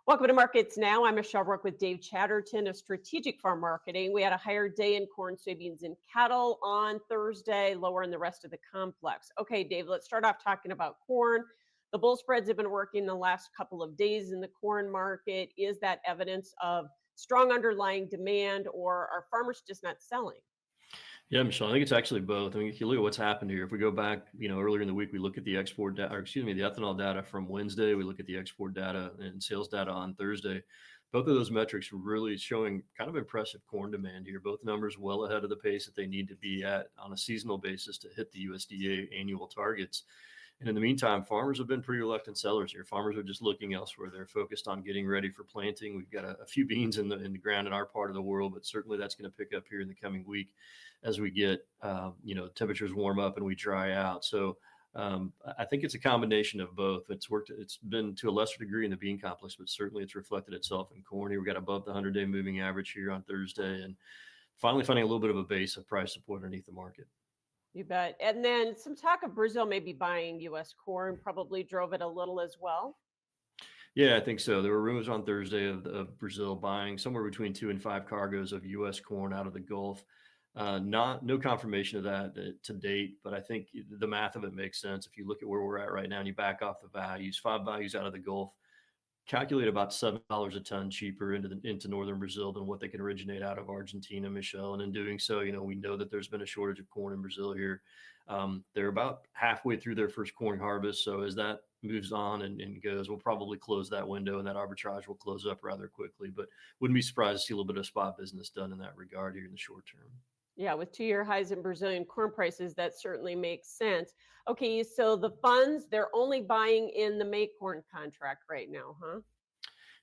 Welcome to Markets Now. I'm Michelle Rook with Dave Chatterton of Strategic Farm Marketing. We had a higher day in corn, soybeans, and cattle on Thursday, lower in the rest of the complex. Okay, Dave, let's start off talking about corn. The bull spreads have been working the last couple of days in the corn market. Is that evidence of strong underlying demand, or are farmers just not selling? Yeah, Michelle, I think it's actually both. I mean, if you look at what's happened here, if we go back, earlier in the week, we look at the export data, or excuse me, the ethanol data from Wednesday, we look at the export data and sales data on Thursday. Both of those metrics were really showing kind of impressive corn demand here. Both numbers well ahead of the pace that they need to be at on a seasonal basis to hit the USDA annual targets. And in the meantime, farmers have been pretty reluctant sellers here. Farmers are just looking elsewhere. They're focused on getting ready for planting. We've got a few beans in the ground in our part of the world, but certainly that's going to pick up here in the coming week as we get temperatures warm up and we dry out. So I think it's a combination of both. It's worked. It's been to a lesser degree in the bean complex, but certainly it's reflected itself in corn. Here we got above the 100-day moving average here on Thursday, and finally finding a little bit of a base of price support underneath the market. You bet. And then some talk of Brazil maybe buying U.S. corn probably drove it a little as well. Yeah, I think so. There were rumors on Thursday of Brazil buying somewhere between 2 and 5 cargoes of U.S. corn out of the Gulf. No confirmation of that to date, but I think the math of it makes sense. If you look at where we're at right now and you back off the values, 5 values out of the Gulf calculate about $7 a ton cheaper into northern Brazil than what they can originate out of Argentina, Michelle. And in doing so, we know that there's been a shortage of corn in Brazil here. They're about halfway through their first corn harvest, so as that moves on and goes, we'll probably close that window, and that arbitrage will close up rather quickly. But wouldn't be surprised to see a little bit of spot business done in that regard here in the short term. Yeah, with 2-year highs in Brazilian corn prices, that certainly makes sense. Okay, so the funds, they're only buying in the May corn contract right now, huh?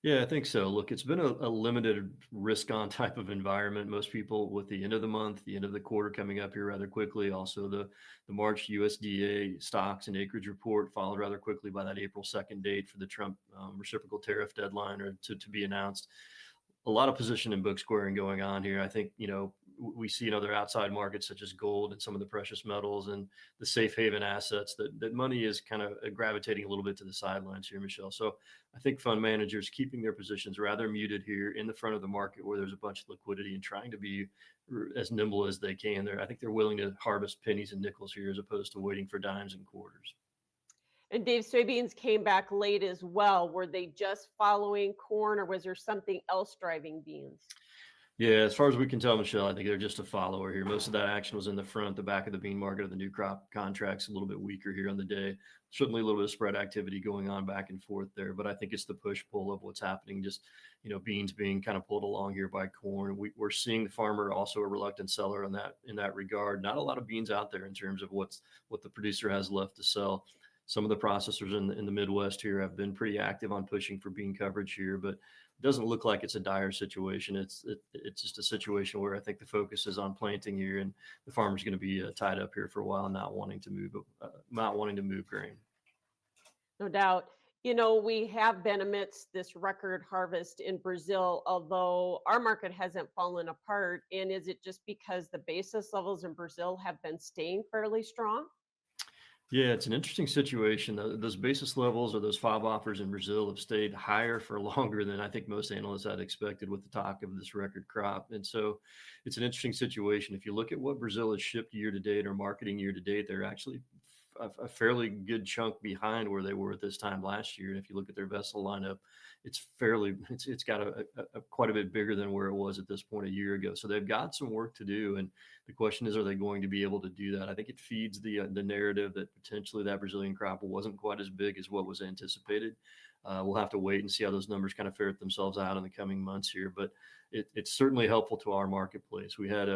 Yeah, I think so. Look, it's been a limited risk on type of environment. Most people with the end of the month, the end of the quarter coming up here rather quickly. Also, the March USDA stocks and acreage report followed rather quickly by that April 2nd date for the Trump reciprocal tariff deadline or to be announced. A lot of position and book squaring going on here. I think, we see in other outside markets such as gold and some of the precious metals and the safe haven assets that money is kind of gravitating a little bit to the sidelines here, Michelle. So I think fund managers keeping their positions rather muted here in the front of the market where there's a bunch of liquidity and trying to be as nimble as they can there. I think they're willing to harvest pennies and nickels here as opposed to waiting for dimes and quarters. And Dave, soybeans came back late as well. Were they just following corn, or was there something else driving beans? Yeah, as far as we can tell, Michelle, I think they're just a follower here. Most of that action was in the front, the back of the bean market of the new crop contracts, a little bit weaker here on the day. Certainly a little bit of spread activity going on back and forth there, but I think it's the push pull of what's happening. Just, beans being kind of pulled along here by corn. We're seeing the farmer also a reluctant seller in that regard. Not a lot of beans out there in terms of what the producer has left to sell. Some of the processors in the Midwest here have been pretty active on pushing for bean coverage here, but it doesn't look like it's a dire situation. It's just a situation where I think the focus is on planting here, and the farmer's going to be tied up here for a while, not wanting to move grain. No doubt. We have been amidst this record harvest in Brazil, although our market hasn't fallen apart. And is it just because the basis levels in Brazil have been staying fairly strong? Yeah, it's an interesting situation. Those basis levels or those FOB offers in Brazil have stayed higher for longer than I think most analysts had expected with the talk of this record crop. And so it's an interesting situation. If you look at what Brazil has shipped year to date or marketing year to date, they're actually a fairly good chunk behind where they were at this time last year. And if you look at their vessel lineup, it's got a quite a bit bigger than where it was at this point a year ago. So they've got some work to do. And the question is, are they going to be able to do that? I think it feeds the narrative that potentially that Brazilian crop wasn't quite as big as what was anticipated. We'll have to wait and see how those numbers kind of ferret themselves out in the coming months here. But it's certainly helpful to our marketplace. We had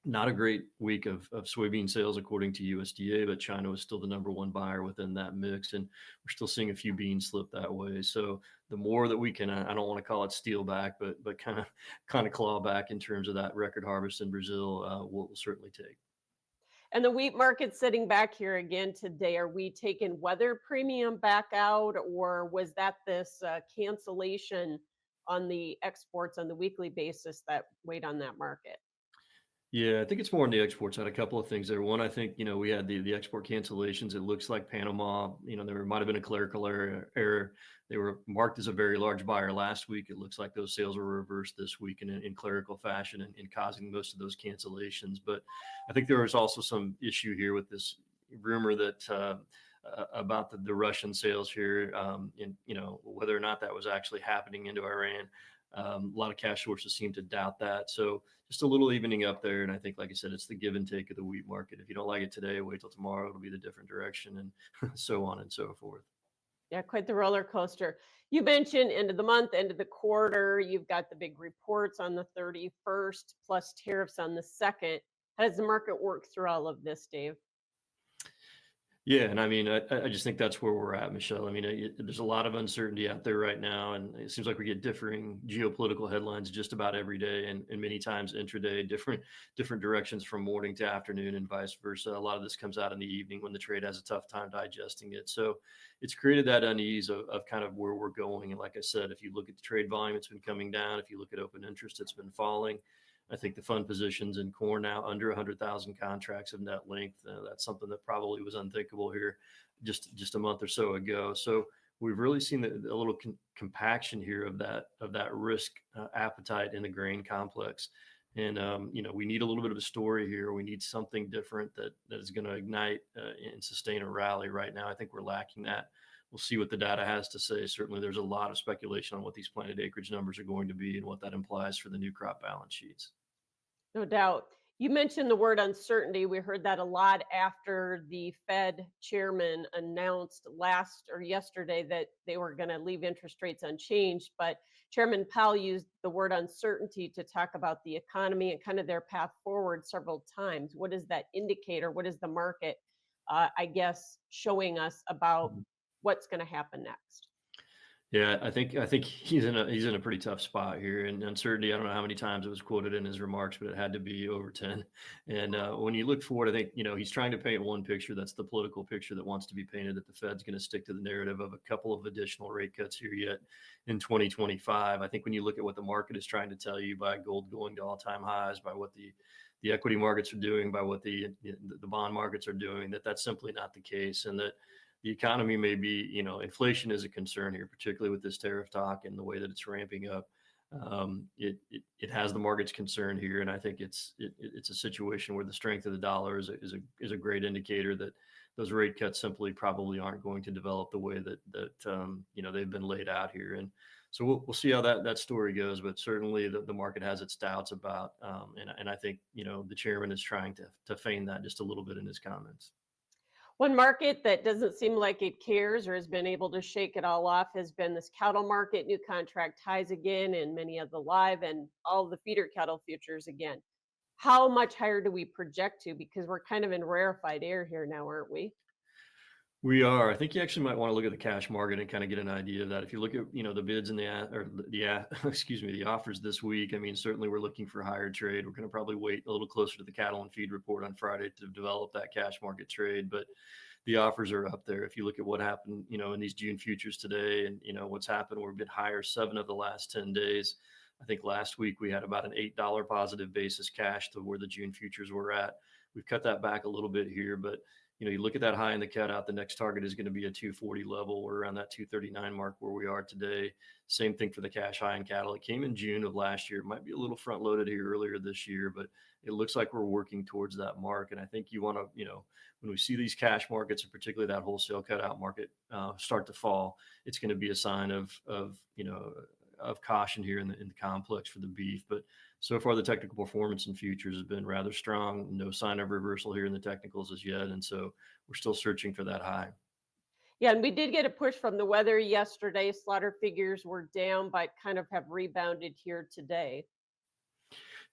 not a great week of soybean sales according to USDA, but China was still the number one buyer within that mix, and we're still seeing a few beans slip that way. So the more that we can, I don't want to call it steal back, but kind of claw back in terms of that record harvest in Brazil, we'll certainly take. And the wheat market sitting back here again today. Are we taking weather premium back out, or was that this cancellation on the exports on the weekly basis that weighed on that market? Yeah, I think it's more on the export side. A couple of things there. One, I think, we had the export cancellations. It looks like Panama, there might have been a clerical error. They were marked as a very large buyer last week. It looks like those sales were reversed this week in clerical fashion and causing most of those cancellations. But I think there was also some issue here with this rumor that about the Russian sales here, and whether or not that was actually happening into Iran. A lot of cash sources seem to doubt that. So just a little evening up there. And I think, like I said, it's the give and take of the wheat market. If you don't like it today, wait till tomorrow. It'll be the different direction and so on and so forth. Yeah, quite the roller coaster. You mentioned end of the month, end of the quarter. You've got the big reports on the 31st, plus tariffs on the 2nd. How does the market work through all of this, Dave? Yeah, and I mean, I just think that's where we're at, Michelle. I mean, there's a lot of uncertainty out there right now, and it seems like we get differing geopolitical headlines just about every day, and many times intraday, different directions from morning to afternoon, and vice versa. A lot of this comes out in the evening when the trade has a tough time digesting it. So it's created that unease of kind of where we're going. And like I said, if you look at the trade volume, it's been coming down. If you look at open interest, it's been falling. I think the fund positions in corn now under 100,000 contracts of net length. That's something that probably was unthinkable here just a month or so ago. So we've really seen a little compaction here of that risk appetite in the grain complex. And we need a little bit of a story here. We need something different that is going to ignite and sustain a rally. Right now, I think we're lacking that. We'll see what the data has to say. Certainly, there's a lot of speculation on what these planted acreage numbers are going to be and what that implies for the new crop balance sheets. No doubt. You mentioned the word uncertainty. We heard that a lot after the Fed chairman announced last or yesterday that they were going to leave interest rates unchanged. But Chairman Powell used the word uncertainty to talk about the economy and kind of their path forward several times. What is that indicator? What is the market, I guess, showing us about what's going to happen next? Yeah, I think he's in a pretty tough spot here, and uncertainty. I don't know how many times it was quoted in his remarks, but it had to be over 10. And when you look forward, I think he's trying to paint one picture. That's the political picture that wants to be painted. That the Fed's going to stick to the narrative of a couple of additional rate cuts here yet in 2025. I think when you look at what the market is trying to tell you by gold going to all-time highs, by what the equity markets are doing, by what the bond markets are doing, that's simply not the case, and that the economy may be, inflation is a concern here, particularly with this tariff talk and the way that it's ramping up. It has the market's concern here, and I think it's a situation where the strength of the dollar is a great indicator that those rate cuts simply probably aren't going to develop the way that they've been laid out here. And so we'll see how that story goes, but certainly the market has its doubts about, and I think the chairman is trying to feign that just a little bit in his comments. One market that doesn't seem like it cares or has been able to shake it all off has been this cattle market, new contract highs again, and many of the live and all the feeder cattle futures again. How much higher do we project to? Because we're kind of in rarefied air here now, aren't we? We are. I think you actually might want to look at the cash market and kind of get an idea of that. If you look at, the bids and excuse me, the offers this week, I mean, certainly we're looking for higher trade. We're going to probably wait a little closer to the cattle and feed report on Friday to develop that cash market trade. But the offers are up there. If you look at what happened, in these June futures today and, what's happened, we're a bit higher 7 of the last 10 days. I think last week we had about an $8 positive basis cash to where the June futures were at. We've cut that back a little bit here, but you look at that high in the cutout, the next target is going to be a 240 level. We're around that 239 mark where we are today. Same thing for the cash high in cattle. It came in June of last year. It might be a little front loaded here earlier this year, but it looks like we're working towards that mark. And I think you want to, when we see these cash markets, and particularly that wholesale cutout market start to fall, it's going to be a sign of caution here in the complex for the beef. But so far, the technical performance in futures has been rather strong. No sign of reversal here in the technicals as yet. And so we're still searching for that high. Yeah, and we did get a push from the weather yesterday. Slaughter figures were down, but kind of have rebounded here today.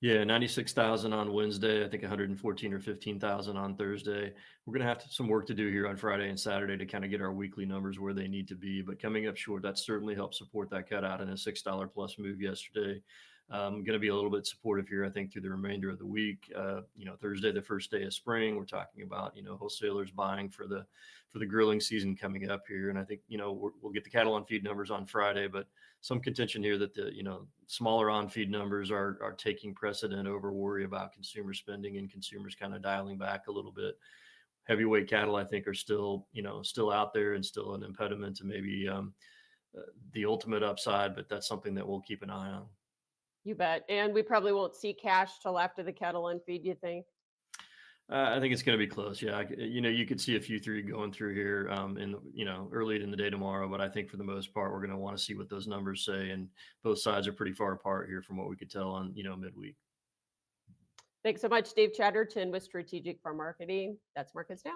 Yeah, 96,000 on Wednesday. I think 114 or 15,000 on Thursday. We're going to have some work to do here on Friday and Saturday to kind of get our weekly numbers where they need to be. But coming up short, that certainly helped support that cutout in a $6 plus move yesterday. Going to be a little bit supportive here, I think, through the remainder of the week. Thursday, the first day of spring, we're talking about wholesalers buying for the grilling season coming up here, and I think we'll get the cattle on feed numbers on Friday, but some contention here that the smaller on feed numbers are taking precedent over worry about consumer spending and consumers kind of dialing back a little bit. Heavyweight cattle, I think, are still out there and still an impediment to maybe the ultimate upside, but that's something that we'll keep an eye on. You bet. And we probably won't see cash till after the cattle on feed, you think? I think it's going to be close. Yeah, you could see a few three going through here early in the day tomorrow, but I think for the most part we're going to want to see what those numbers say, and both sides are pretty far apart here from what we could tell on midweek. Thanks so much, Dave Chatterton with Strategic Farm Marketing. That's Markets Now.